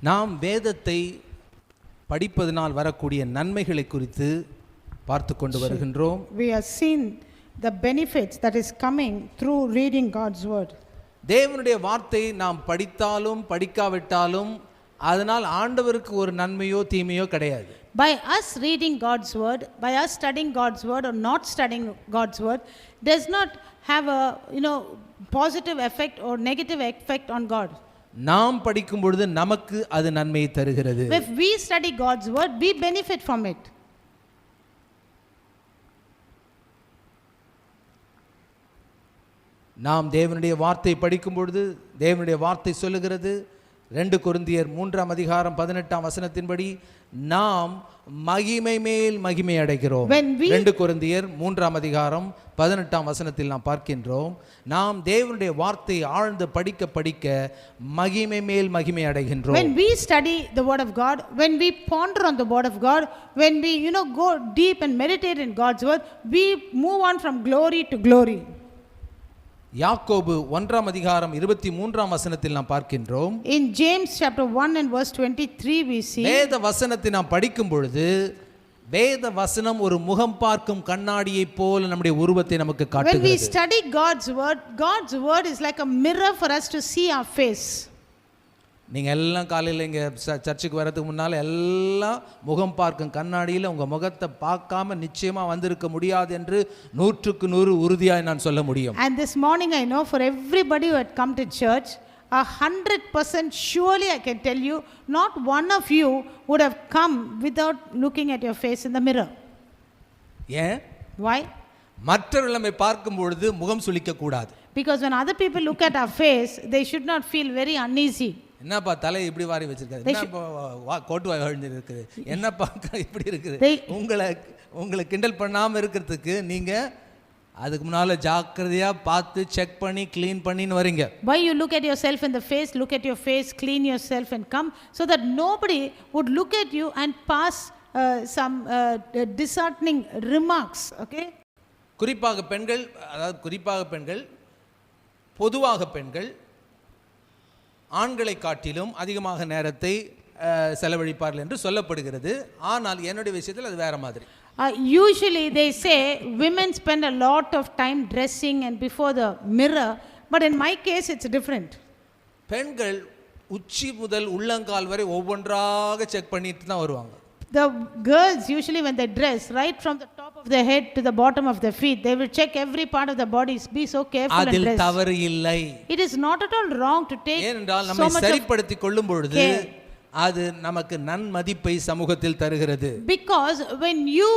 நாம் வேதத்தை படிப்பதனால் வரக்கூடிய நன்மைகளை குறித்து பார்த்து கொண்டு வருகின்றோம். We have seen the benefits that is coming through reading God's word. தேவனுடைய வார்த்தை நாம் படித்தாலும் படிக்காவிட்டாலும் அதனால் ஆண்டவருக்கு ஒரு நன்மையோ தீமையோ கிடையாது. By us reading God's word, by us studying God's word or not studying God's word does not have a positive effect or negative effect on God. நாம் படிக்கும் பொழுது நமக்கு அது நன்மையை தருகிறது. If we study God's word, we benefit from it. நாம் தேவனுடைய வார்த்தை படிக்கும் பொழுது தேவனுடைய வார்த்தை சொல்லுகிறது 2 கொரிந்தியர் 3ஆம் அதிகாரம் 18ஆம் வசனத்தின்படி நாம் மகிமை மேல் மகிமை அடைகிறோம். 2 கொரிந்தியர் 3ஆம் அதிகாரம் 18ஆம் வசனத்தில் நாம் பார்க்கின்றோம், நாம் தேவனுடைய வார்த்தை ஆழ்ந்து படிக்க படிக்க மகிமை மேல் மகிமை அடைகின்றோம். When we study the word of God, when we ponder on the word of God, when we go deep and meditate in God's word, we move on from glory to glory. யாக்கோபு 1ஆம் அதிகாரம் 23ஆம் வசனத்தில் நாம் பார்க்கின்றோம், in James chapter 1 and verse 23 we see, வேத வசனத்தை நாம் படிக்கும் பொழுது வேத வசனம் ஒரு முகம் பார்க்கும் கண்ணாடியை போல நம்முடைய உருவத்தை நமக்கு காட்டுகிறது. when we study God's word is like a mirror for us to see our face. நீங்க எல்லாம் காலையில் இங்கே சர்ச்சுக்கு வரதுக்கு முன்னால் எல்லாம் முகம் பார்க்கும் கண்ணாடியில் உங்கள் முகத்தை பார்க்காம நிச்சயமாக வந்திருக்க முடியாது என்று 100க்கு 100 உறுதியாக நான் சொல்ல முடியும். And this morning I know for everybody who had come to church, 100% surely I can tell you, not one of you would have come without looking at your face in the mirror. ஏன்? Why? மற்றவர்கள் நம்மை பார்க்கும் பொழுது முகம் சுளிக்க கூடாது. Because when other people look at our face, they should not feel very uneasy. என்னப்பா தலை இப்படி வாரி வச்சிருக்காரு, என்னப்பா கோட்டு வாய் இருக்குது, என்னப்பா இப்படி இருக்குது, உங்களை கிண்டல் பண்ணாமல் இருக்கிறதுக்கு நீங்க அதுக்கு முன்னால ஜாக்கிரதையா பார்த்து செக் பண்ணி க்ளீன் பண்ணின்னு வரீங்க. Why you look at yourself in the face, look at your face, clean yourself and come, so that nobody would look at you and pass some disheartening remarks. Okay? குறிப்பாக பெண்கள், அதாவது குறிப்பாக பெண்கள், பொதுவாக பெண்கள் ஆண்களை காட்டிலும் அதிகமாக நேரத்தை செலவழிப்பார்கள் என்று சொல்லப்படுகிறது. ஆனால் என்னுடைய விஷயத்தில் அது வேற மாதிரி. Usually they say women spend a lot of time dressing and before the mirror, but in my case it's different. பெண்கள் உச்சி முதல் உள்ளங்கால் வரை ஒவ்வொன்றாக செக் பண்ணிட்டு தான் வருவாங்க. The girls usually when they dress, right from the top of their head to the bottom of their feet, they will check every part of the body, be so careful and dress. அதில் தவறு இல்லை. It is not at all wrong to take ஏனென்றால் நம்மை சரிப்படுத்திக் கொள்ளும் பொழுது அது நமக்கு நன்மதிப்பை சமூகத்தில் தருகிறது. Because when you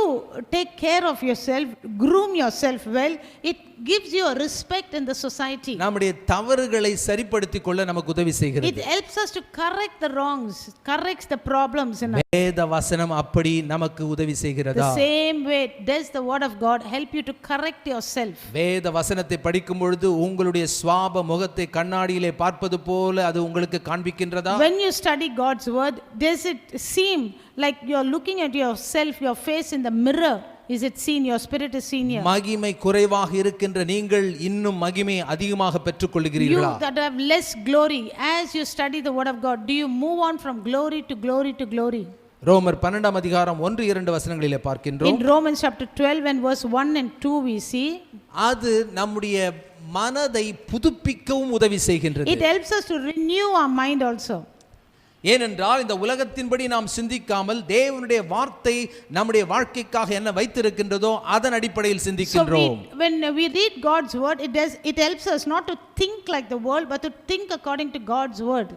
take care of yourself, groom yourself well, it gives you a respect in the society. நம்முடைய தவறுகளை சரிப்படுத்திக் கொள்ள நமக்கு உதவி செய்கிறது. It helps us to correct the wrongs, corrects the problems in us. வேத வசனம் அப்படி நமக்கு உதவி செய்கிறதா? The same way does the word of God help you to correct yourself. வேத வசனத்தை படிக்கும் பொழுது உங்களுடைய சுவாப முகத்தை கண்ணாடியிலே பார்ப்பது போல அது உங்களுக்கு காண்பிக்கின்றதா? When you study God's word, does it seem like you are looking at yourself, your face in the mirror? Is it seen, your spirit is seen here? மகிமை குறைவாக இருக்கின்ற நீங்கள் இன்னும் மகிமை அதிகமாக பெற்றுக் கொள்கிறீர்களா? You that have less glory, as you study the word of God, do you move on from glory to glory to glory? ரோமர் 12ஆம் அதிகாரம் 1-2 வசனங்களிலே பார்க்கின்றோம். In Romans chapter 12 and verse 1 and 2 we see, அது நம்முடைய மனதை புதுப்பிக்கவும் உதவி செய்கின்றது. It helps us to renew our mind also. ஏனென்றால் இந்த உலகத்தின்படி நாம் சிந்திக்காமல் தேவனுடைய வார்த்தை நம்முடைய வாழ்க்கைக்காக என்ன வைத்திருக்கின்றதோ அதன் அடிப்படையில் சிந்திக்கின்றோம். So when we read God's word, it helps us not to think like the world but to think according to God's word.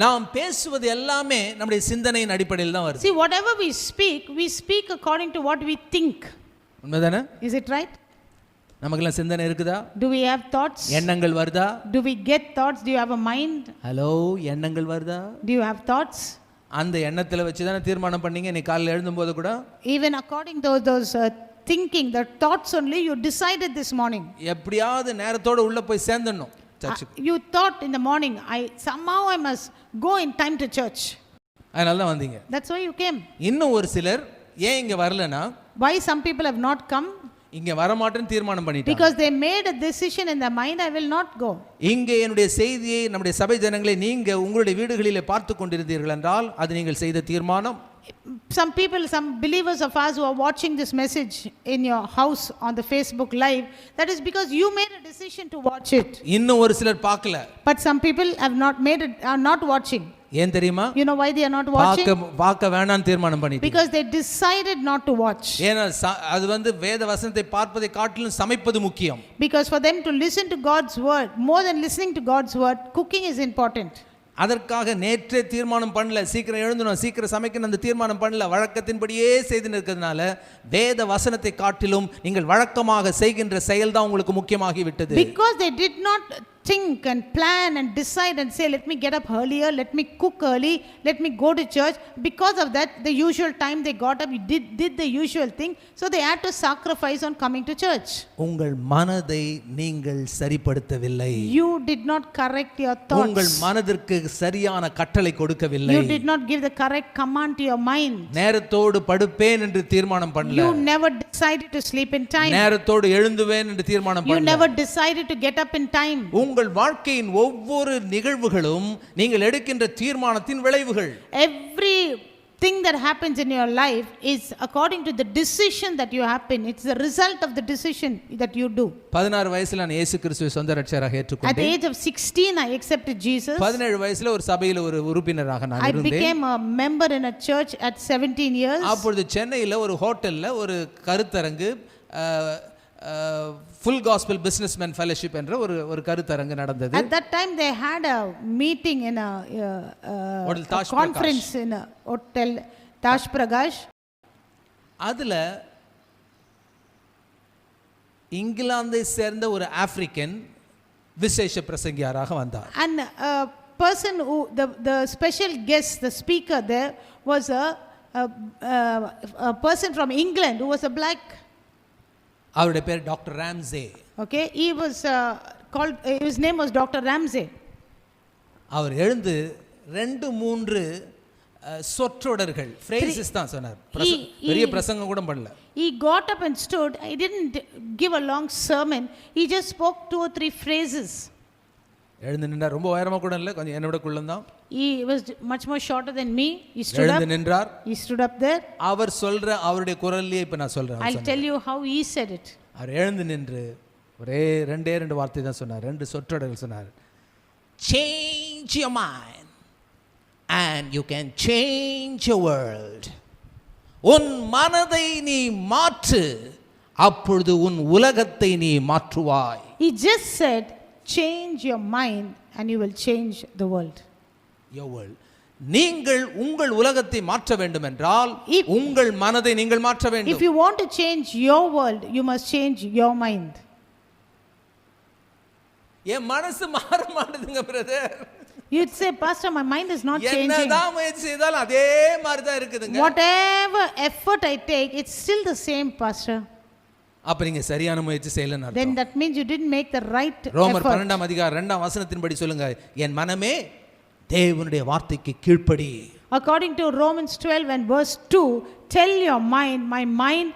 நாம் பேசுவது எல்லாமே நம்முடைய சிந்தனையின் அடிப்படையில் தான் வருது. See, whatever we speak according to what we think. உண்மைதானே? Is it right? நமக்கெல்லாம் சிந்தனை இருக்குதா? Do we have thoughts? எண்ணங்கள் வருதா? Do we get thoughts? Do you have a mind? Hello, எண்ணங்கள் வருதா? Do you have thoughts? அந்த எண்ணத்துல வச்சு தானே தீர்மானம் பண்ணீங்க நீ காலையில எழுந்தும்போது கூட? Even according to those thinking, the thoughts only you decided this morning. எப்படியாவது நேரத்தோட உள்ள போய் சேர்ந்தணும் சர்ச்சுக்கு. You thought in the morning, somehow I must go in time to church. அதனால தான் வந்தீங்க. That's why you came. இன்னும் ஒரு சிலர் ஏன் இங்க வரலனா, why some people have not come? இங்க வர மாட்டேன்னு தீர்மானம் பண்ணிட்டாங்க. Because they made a decision in their mind, I will not go. இங்கே என்னுடைய செய்தியை நம்முடைய சபை ஜனங்களை நீங்க உங்களுடைய வீடுகளிலே பார்த்து கொண்டிருந்தீர்கள் என்றால் அது நீங்கள் செய்த தீர்மானம். Some people, some believers of ours who are watching this message in your house on the Facebook live, that is because you made a decision to watch it. இன்னும் ஒரு சிலர் பார்க்கல. But some people have not made it, are not watching. ஏன் தெரியுமா? You know why they are not watching? பார்க்க வேண்டாம்னு தீர்மானம் பண்ணிட்டாங்க. Because they decided not to watch. ஏன்னா அது வந்து வேத வசனத்தை பார்ப்பதை காட்டிலும் சமைப்பது முக்கியம். Because for them to listen to God's word, more than listening to God's word, cooking is important. அதற்காக நேற்றே தீர்மானம் பண்ணல, சீக்கிரம் எழுந்தணும், சீக்கிரம் சமைக்கணும், அந்த தீர்மானம் பண்ணல, வழக்கத்தின்படியே செய்து இருக்கிறதுனால வேத வசனத்தை காட்டிலும் நீங்கள் வழக்கமாக செய்கின்ற செயல் தான் உங்களுக்கு முக்கியமாகி விட்டது. Because they did not think and plan and decide and say, let me get up earlier, let me cook early, let me go to church. Because of that, the usual time they got up, did the usual thing, so they had to sacrifice on coming to church. உங்கள் மனதை நீங்கள் சரிப்படுத்தவில்லை. You did not correct your thoughts. உங்கள் மனதிற்கு சரியான கட்டளை கொடுக்கவில்லை. You did not give the correct command to your mind. நேரத்தோடு படுப்பேன் என்று தீர்மானம் பண்ணல. You never decided to sleep in time. நேரத்தோடு எழுந்துவேன் என்று தீர்மானம் பண்ணல. You never decided to get up in time. உங்கள் வாழ்க்கையின் ஒவ்வொரு நிகழ்வுகளும் நீங்கள் எடுக்கின்ற தீர்மானத்தின் விளைவுகள். Every thing that happens in your life is according to the decision that you happen. It's the result of the decision that you do. 16 வயசுல நான் இயேசு கிறிஸ்துவை சொந்த இரட்சகராக ஏற்றுக்கொண்டேன். At the age of 16 I accepted Jesus. 17 வயசுல ஒரு சபையில ஒரு உறுப்பினராக நான் இருந்தேன். I became a member in a church at 17 years. அப்பொழுது சென்னையில ஒரு ஹோட்டல்ல ஒரு கருத்தரங்கு full gospel businessman fellowship என்ற ஒரு கருத்தரங்கு நடந்தது. At that time they had a meeting in a conference in a hotel Taj Prakash. அதுல இங்கிலாந்தை சேர்ந்த ஒரு ஆப்பிரிக்கன் விசேஷ பிரசங்கியாராக வந்தார். And a person who the special guest, the speaker there was a person from England who was a black. அவருடைய பேர் doctor Ramsey. Okay, he was called, his name was Dr. Ramsey. அவர் எழுந்து 2-3 சொற்றொடர்கள் phrases தான் சொன்னார். பெரிய பிரசங்கம் கூட பண்ணல. He got up and stood. He didn't give a long sermon. He just spoke 2 or 3 phrases. எழுந்து நின்றார். ரொம்ப உயரமா கூட இல்ல, கொஞ்சம் என்னோட குள்ளந்தான். He was much more shorter than me. He stood up. எழுந்து நின்றார். He stood up there. அவர் சொல்ற அவருடைய குரல்லையே இப்ப நான் சொல்றேன். I'll tell you how he said it. அவர் எழுந்து நின்று ஒரே 2 வார்த்தை தான் சொன்னார். 2 சொற்றொடர்கள் சொன்னார். Change your mind and you can change your world. உன் மனதை நீ மாற்று, அப்பொழுது உன் உலகத்தை நீ மாற்றுவாய். He just said, change your mind and you will change the world. Your world. நீங்கள் உங்கள் உலகத்தை மாற்ற வேண்டும் என்றால் உங்கள் மனதை நீங்கள் மாற்ற வேண்டும். If you want to change your world, you must change your mind. என் மனசு மாற மாட்டேங்குதுங்க brother. You'd say, Pastor, my mind is not changing. என்னதான் முயற்சி செய்தாலும் அதே மாதிரி தான் இருக்குதுங்க. Whatever effort I take, it's still the same, Pastor. அப்ப நீங்க சரியான முயற்சி செய்யலன்னு அர்த்தம். Then that means you didn't make the right effort. ரோமர் 12 அதிகாரம் 2 வசனத்தின்படி சொல்லுங்க, என் மனமே தேவனுடைய வார்த்தைக்கு கீழ்ப்படி. According to Romans 12 and verse 2, tell your mind, my mind,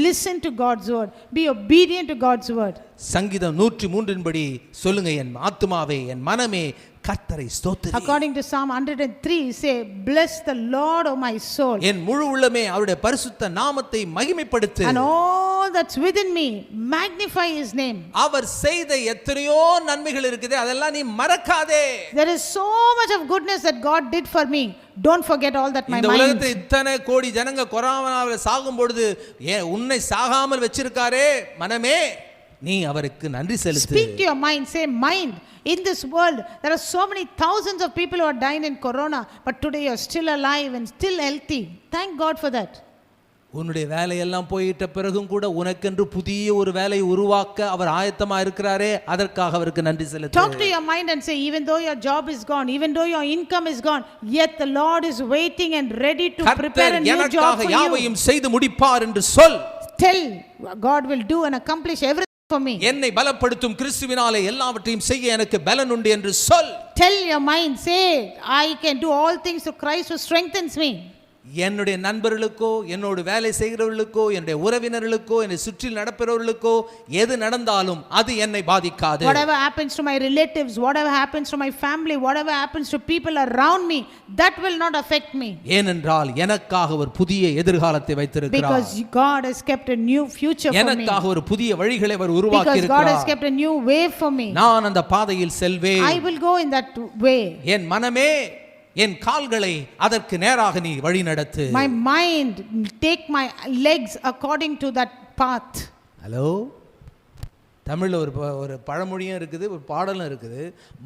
listen to God's word. Be obedient to God's word. சங்கீதம் 103 படி சொல்லுங்க, என் ஆத்துமாவே என் மனமே கர்த்தரை ஸ்தோத்திரி. According to Psalm 103, say, bless the Lord, O my soul. என் முழு உள்ளமே அவருடைய பரிசுத்த நாமத்தை மகிமைப்படுத்து. And all that's within me, magnify his name. அவர் செய்த எத்தனையோ நன்மைகள் இருக்குது, அதெல்லாம் நீ மறக்காதே. There is so much of goodness that God did for me. Don't forget all that my mind. இந்த உலகத்தில் இத்தனை கோடி ஜனங்க கொரோனாவால சாகும் பொழுது உன்னை சாகாமல் வச்சிருக்காரே, மனமே நீ அவருக்கு நன்றி செலுத்து. Speak to your mind, say, mind, in this world there are so many thousands of people who are dying in corona, but today you are still alive and still healthy. Thank God for that. உன்னுடைய வேலையெல்லாம் போயிட்ட பிறகும் கூட உனக்கென்று புதிய ஒரு வேலையை உருவாக்க அவர் ஆயத்தமா இருக்கிறாரே, அதற்காக அவருக்கு நன்றி செலுத்து. Talk to your mind and say, even though your job is gone, even though your income is gone, yet the Lord is waiting and ready to prepare a new job for you. யாவையும் செய்து முடிப்பார் என்று சொல். Tell God will do and accomplish everything for me. என்னை பலப்படுத்தும் கிறிஸ்துவினாலே எல்லாவற்றையும் செய்ய எனக்கு பலன் உண்டு என்று சொல். Tell your mind, say, I can do all things through Christ who strengthens me. என்னுடைய நண்பர்களுக்கோ, என்னோடு வேலை செய்கிறவர்களுக்கோ, என்னுடைய உறவினர்களுக்கோ, என்னை சுற்றி நடப்பவர்களுக்கோ எது நடந்தாலும் அது என்னை பாதிக்காது. Whatever happens to my relatives, whatever happens to my family, whatever happens to people around me, that will not affect me. ஏனென்றால் எனக்காக ஒரு புதிய எதிர்காலத்தை வைத்திருக்கிறார். Because God has kept a new future for me. எனக்காக ஒரு புதிய வழிகளை அவர் உருவாக்கி Because God has இருக்கிறார். kept a new way for me. நான் அந்த பாதையில் செல்வேன். I will go in that way. என் மனமே என் கால்களை அதற்கு நேராக நீ வழி நடத்து. My mind take my legs according to that path. Hello, தமிழ்ல ஒரு பழமொழியும் இருக்குது, ஒரு பாடலும் இருக்குது.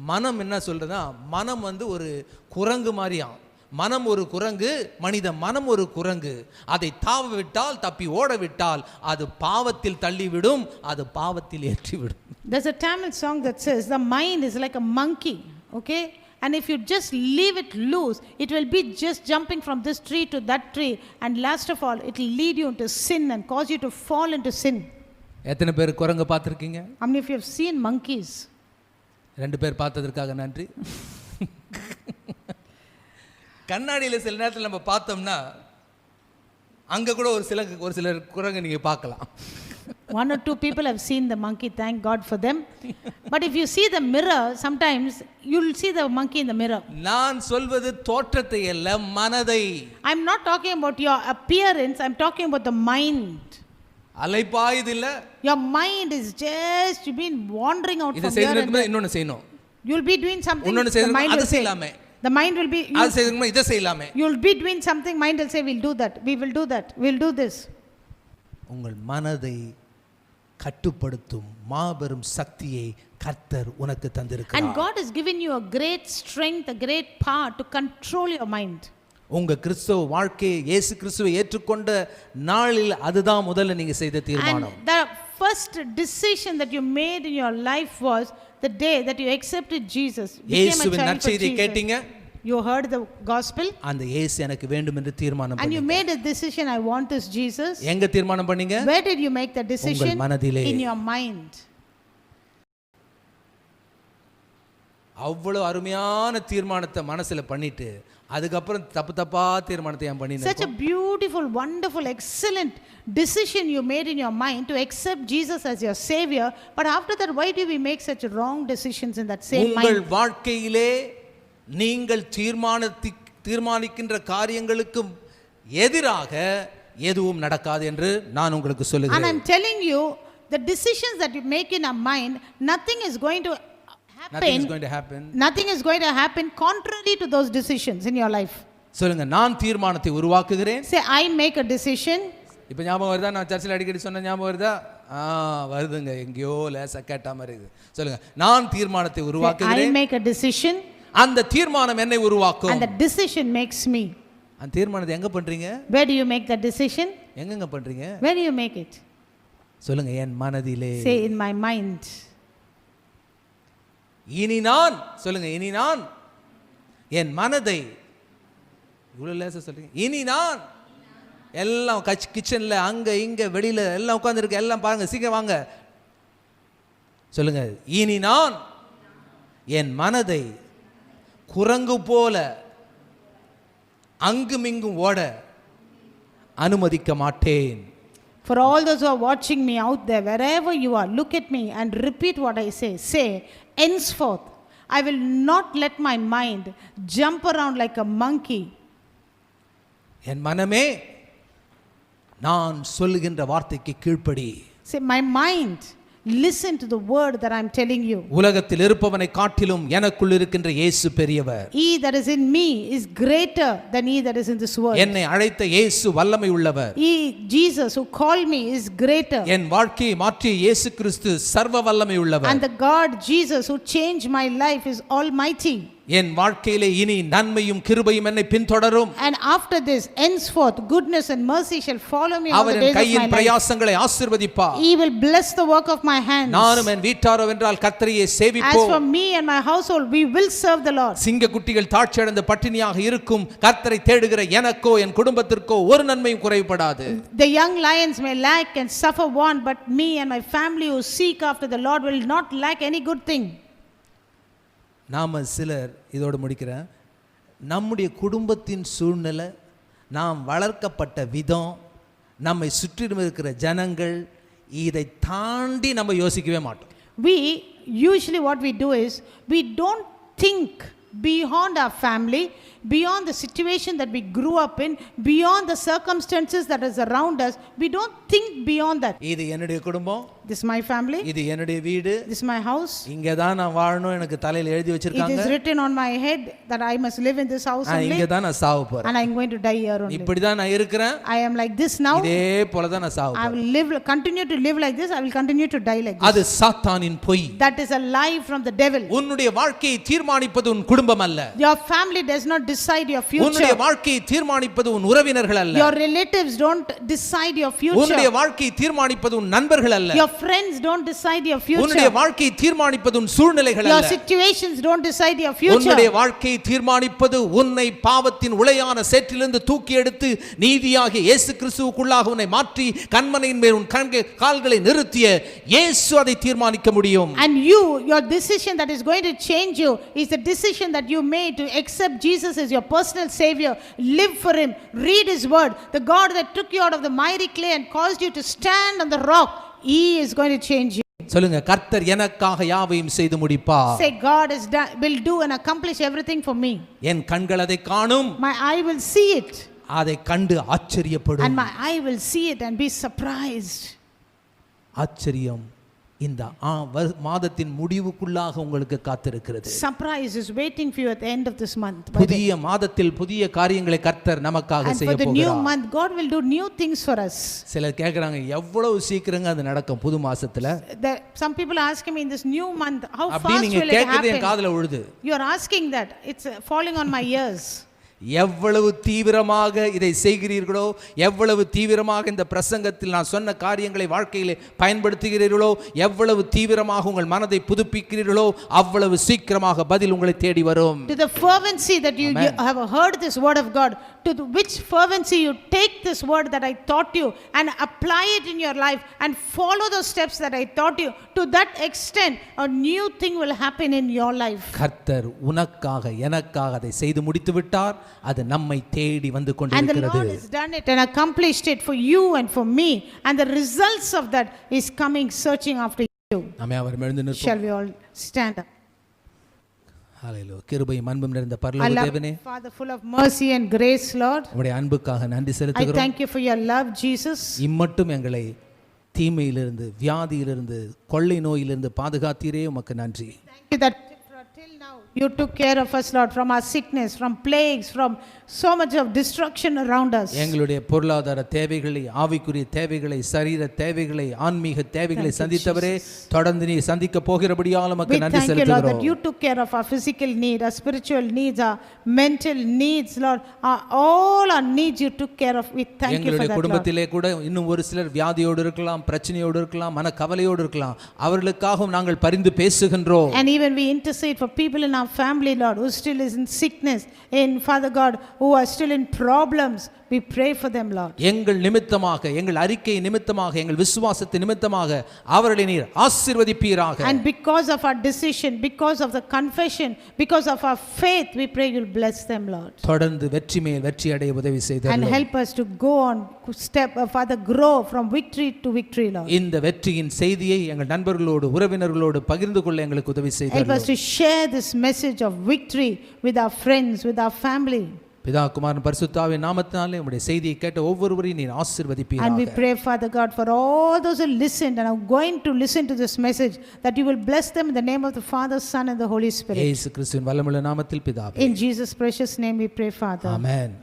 மனம் என்ன சொல்றதா, மனம் ஒரு குரங்கு மாதிரியாம். மனம் ஒரு குரங்கு, மனித மனம் ஒரு குரங்கு. அதை தாவ விட்டால், தப்பி ஓட விட்டால் அது பாவத்தில் தள்ளிவிடும், அது பாவத்தில் ஏற்றிவிடும். There's a Tamil song that says the mind is like a monkey, okay? And if you just leave it loose, it will be just jumping from this tree to that tree, and last of all it will lead you into sin and cause you to fall into sin. எத்தனை பேர் குரங்கு பார்த்திருக்கீங்க? How many of you have seen monkeys? 2 பேர் பார்த்ததற்காக நன்றி. கண்ணாடியில் சில நேரத்தில் நம்ம பார்த்தோம்னா அங்க கூட ஒரு சில குரங்கு நீங்க பார்க்கலாம். 1 or 2 people have seen the monkey, thank God for them. But if you see the mirror, sometimes you'll see the monkey in the mirror. நான் சொல்வது தோற்றத்தை அல்ல, மனதை. I'm not talking about your appearance, I'm talking about the mind. அலைபாயுது இல்ல, your mind is just you've been wandering out இத from here and செய்யணும், இன்னொன்னு செய்யணும், you'll be doing something, இன்னொன்னு செய்யணும், அது செய்யலாமே, the mind will be, அது செய்யணும், இத செய்யலாமே, you'll be doing something, mind will say we'll do that, we will do that, we'll do this. உங்கள் மனதை கட்டுப்படுத்தும் மாபெரும் சக்தியை கர்த்தர் உனக்கு தந்திருக்கிறார். And God has given you a great strength, a great power to control your mind. உங்க கிறிஸ்தவ வாழ்க்கையை இயேசு கிறிஸ்துவை ஏற்றுக்கொண்ட நாளில் அதுதான் முதல்ல நீங்க செய்த தீர்மானம். And the first decision that you made in your life was the day that you accepted Jesus. இயேசுவின் நற்செய்தியை கேட்டீங்க, you heard the gospel, அந்த இயேசு எனக்கு வேண்டும் என்று தீர்மானம் and you பண்ணீங்க. made a decision, I want this Jesus. எங்க தீர்மானம் பண்ணீங்க? Where did you make that decision? உங்கள் மனதிலே. In your mind. அவ்வளவு அருமையான தீர்மானத்தை மனசுல பண்ணிட்டு அதுக்கப்புறம் தப்பா தீர்மானத்தை ஏன் பண்ணினீங்க? Such a beautiful, wonderful, excellent decision you made in your mind to accept Jesus as your savior, but after that why do we make such wrong decisions in that same mind? உங்கள் வாழ்க்கையிலே நீங்கள் தீர்மானிக்கின்ற காரியங்களுக்கு எதிராக எதுவும் நடக்காது என்று நான் உங்களுக்கு சொல்லுகிறேன். And I'm telling you, the decisions that you make in our mind, nothing is going to happen. Nothing is going to happen contrary to those decisions in your life. சொல்லுங்க, நான் தீர்மானத்தை உருவாக்குகிறேன். Say, I make a decision. இப்போ ஞாபகம் வருதா? நான் சர்ச்சில் அடிக்கடி சொன்ன ஞாபகம் வருதா? வருதுங்க, எங்கேயோ லேசா கேட்ட மாதிரி இருக்குது. சொல்லுங்க, நான் தீர்மானத்தை உருவாக்குகிறேன். I make a decision. அந்த தீர்மானம் என்னை உருவாக்கும். And the decision makes me. அந்த தீர்மானத்தை எங்க பண்றீங்க? Where do you make that decision? எங்கங்க பண்றீங்க? Where do you make it? சொல்லுங்க, என் மனதிலே. Say, in my mind. இனி நான், சொல்லுங்க, இனி நான் என் மனதை, இவ்வளவு லேசா சொல்றீங்க, இனி நான் எல்லாம் கிச்சன்ல அங்க இங்க வெளியில எல்லாம் உட்கார்ந்துருக்கு, எல்லாம் பாருங்க, சீக்கிரம் வாங்க. சொல்லுங்க, இனி நான் என் மனதை குரங்கு போல அங்குமிங்கும் ஓட அனுமதிக்க மாட்டேன். For all those who are watching me out there, wherever you are, look at me and repeat what I say. Say, henceforth, I will not let my mind jump around like a monkey. என் மனமே, நான் சொல்லுகின்ற வார்த்தைக்கு கீழ்ப்படி. Say, my mind, listen to the word that I am telling you. உலகத்தில் இருப்பவனை காட்டிலும் எனக்குள் இருக்கின்ற இயேசு பெரியவர். He that is in me is greater than he that is in this world. என்னை அழைத்த இயேசு வல்லமை உள்ளவர். He, Jesus who called me, is greater. என் வாழ்க்கையை மாற்றிய இயேசு கிறிஸ்து சர்வ வல்லமை உள்ளவர். And the God Jesus who changed my life is almighty. என் வாழ்க்கையிலே இனி நன்மையும் கிருபையும் என்னை பின்தொடரும். And after this, henceforth, goodness and mercy shall follow me all the days of my life. அவர் என் கையின் பிரயாசங்களை ஆசீர்வதிப்பார். He will bless the work of my hands. நானும் என் வீட்டாரோ வென்றால் கர்த்தரையே சேவிப்போம். As for me and my household, we will serve the Lord. சிங்க குட்டிகள் தாழ்ச்சி அடைந்து பட்டினியாக இருக்கும் கர்த்தரை தேடுகிற எனக்கோ என் குடும்பத்திற்கோ ஒரு நன்மையும் குறைபடாது. The young lions may lack and suffer want, but me and my family who seek after the Lord will not lack any good thing. நாம சிலர், இதோடு முடிக்கிறேன், நம்முடைய குடும்பத்தின் சூழ்நிலை, நாம் வளர்க்கப்பட்ட விதம், நம்மை சுற்றிலும் இருக்கிற ஜனங்கள், இதை தாண்டி நம்ம யோசிக்கவே மாட்டோம். We usually what we do is we don't think beyond our family, beyond the situation that we grew up in, beyond the circumstances that is around us. We don't think beyond that. இது என்னுடைய குடும்பம், This is my family, இது என்னுடைய வீடு, this is my house, இங்கே தான் நான் வாழணும், எனக்கு தலையில் எழுதி it வச்சிருக்காங்க, is written on my head that I must live in this house இங்கே only, தான் நான் சாவ போறேன், and I am going to die here only. இப்படி தான் நான் இருக்கிறேன், I am like this now, இதே போல தான் நான் சாவ I போறேன். will live, continue to live like this, I will continue to die like this. அது சாத்தானின் பொய். That is a lie from the devil. உன்னுடைய வாழ்க்கையை தீர்மானிப்பது உன் குடும்பம் அல்ல. Your family does not decide your உன்னுடைய future. வாழ்க்கையை தீர்மானிப்பது உன் உறவினர்கள் அல்ல. Your relatives don't decide your உன்னுடைய future. வாழ்க்கையை தீர்மானிப்பது உன் நண்பர்கள் அல்ல. Your friends don't decide your உன்னுடைய future. வாழ்க்கையை தீர்மானிப்பது உன் சூழ்நிலைகள் Your அல்ல. situations don't decide your உன்னுடைய future. வாழ்க்கையை தீர்மானிப்பது உன்னை பாவத்தின் உளையான சேற்றிலிருந்து தூக்கி எடுத்து நீதியாகிய இயேசு கிறிஸ்துவுக்குள்ளாக உன்னை மாற்றி கண்மனையின் மேல் உன் கால்களை நிறுத்திய இயேசு அதை தீர்மானிக்க முடியும். And your decision that is going to change you is the decision that you made to accept Jesus as your personal savior, live for him, read his word. The God that took you out of the miry clay and caused you to stand on the rock, he is going to change you. சொல்லுங்க, கர்த்தர் எனக்காக யாவையும் செய்து முடிப்பார். Say, God will do and accomplish everything for me. என் கண்கள் அதை காணும், My eye will see it, அதை கண்டு ஆச்சரியப்படும். and my eye will see it and be surprised. ஆச்சரியம் இந்த மாதத்தின் முடிவுக்குள்ளாக உங்களுக்கு காத்திருக்கிறது. Surprise is waiting for you at the end of this month. புதிய மாதத்தில் புதிய காரியங்களை கர்த்தர் நமக்காக And செய்ய for the new போகிறார். month, God will do new things for us. சிலர் கேக்குறாங்க, எவ்வளவு சீக்கிரங்க அது நடக்கும் புது மாசத்துல? Some people ask me in this new month, how அப்படி fast நீங்க will it கேக்குறது என் happen? காதுல விழுது. You are asking that. It's falling on my ears. எவ்வளவு தீவிரமாக இதை செய்கிறீர்களோ, எவ்வளவு தீவிரமாக இந்த பிரசங்கத்தில் நான் சொன்ன காரியங்களை வாழ்க்கையிலே பயன்படுத்துகிறீர்களோ, எவ்வளவு தீவிரமாக உங்கள் மனதை புதுப்பிக்கிறீர்களோ, அவ்வளவு சீக்கிரமாக பதில் உங்களை தேடி வரும். To the fervency that you have heard this word of God, to which fervency you take this word that I taught you and apply it in your life and follow those steps that I taught you, to that extent a new thing will happen in your life. கர்த்தர் உனக்காக எனக்காக அதை செய்து முடித்து விட்டார். அது நம்மை தேடி வந்து And the கொண்டிருக்கிறது. Lord has done it and accomplished it for you and for me, and the results of that is coming searching after you. நாமே அவர் எழுந்து நிற்போம். Shall we all stand up? ஹalleluya. கிருபையும் அன்பும் நிறைந்த பரலோக Allah, தேவனே, Father full of mercy and grace, Lord, உம்முடைய அன்புக்காக நன்றி I செலுத்துகிறோம். thank you for your love, Jesus. இம்மட்டும் எங்களை தீமையிலிருந்து, வியாதியிலிருந்து, கொள்ளை நோயிலிருந்து பாதுகாத்தீரே, உமக்கு நன்றி. Thank you that till now you took care of us, Lord, from our sickness, from plagues, from so much of destruction around us. எங்களுடைய பொருளாதார தேவைகளை, ஆவிக்குரிய தேவைகளை, சரீர தேவைகளை, ஆன்மீக தேவைகளை சந்தித்தவரே, தொடர்ந்து நீ சந்திக்க போகிறபடியால் We உமக்கு நன்றி thank you, Lord, that செலுத்துகிறோம். you took care of our physical need, our spiritual needs, our mental needs, Lord. All our needs you took care of. We thank you for எங்களுடைய that, Lord. குடும்பத்திலே கூட இன்னும் ஒரு சிலர் வியாதியோடு இருக்கலாம், பிரச்சனையோடு இருக்கலாம், மன கவலையோடு இருக்கலாம். அவர்களுக்காகவும் நாங்கள் பரிந்து பேசுகின்றோம். And even we intercede for people in our family, Lord, who still is in sickness, in Father God, who are still in problems. We pray for them, Lord. எங்கள் நிமித்தமாக, எங்கள் அறிக்கை நிமித்தமாக, எங்கள் விசுவாசத்தின் நிமித்தமாக அவர்களை நீர் ஆசீர்வதிப்பீராக. And because of our decision, because of the confession, because of our faith, we pray you'll bless them, Lord. தொடர்ந்து வெற்றி மேல் வெற்றி அடைய உதவி And செய்தீர்கள். help us to go on, Father, grow from victory to victory, Lord. இந்த வெற்றியின் செய்தியை எங்கள் நண்பர்களோடு, உறவினர்களோடு பகிர்ந்து கொள்ள எங்களுக்கு உதவி Help செய்தீர்கள். us to share this message of victory with our friends, with our family. பிதா குமாரன் பரிசுத்தாவின் நாமத்தினாலே உம்முடைய செய்தியை கேட்ட ஒவ்வொருவரையும் நீர் And we ஆசீர்வதிப்பீராக. pray, Father God, for all those who listened and are going to listen to this message, that you will bless them in the name of the Father, Son, and the Holy Spirit. இயேசு கிறிஸ்துவின் வல்லமுள்ள நாமத்தில் பிதாவே. In Jesus' precious name we pray, Father. Amen.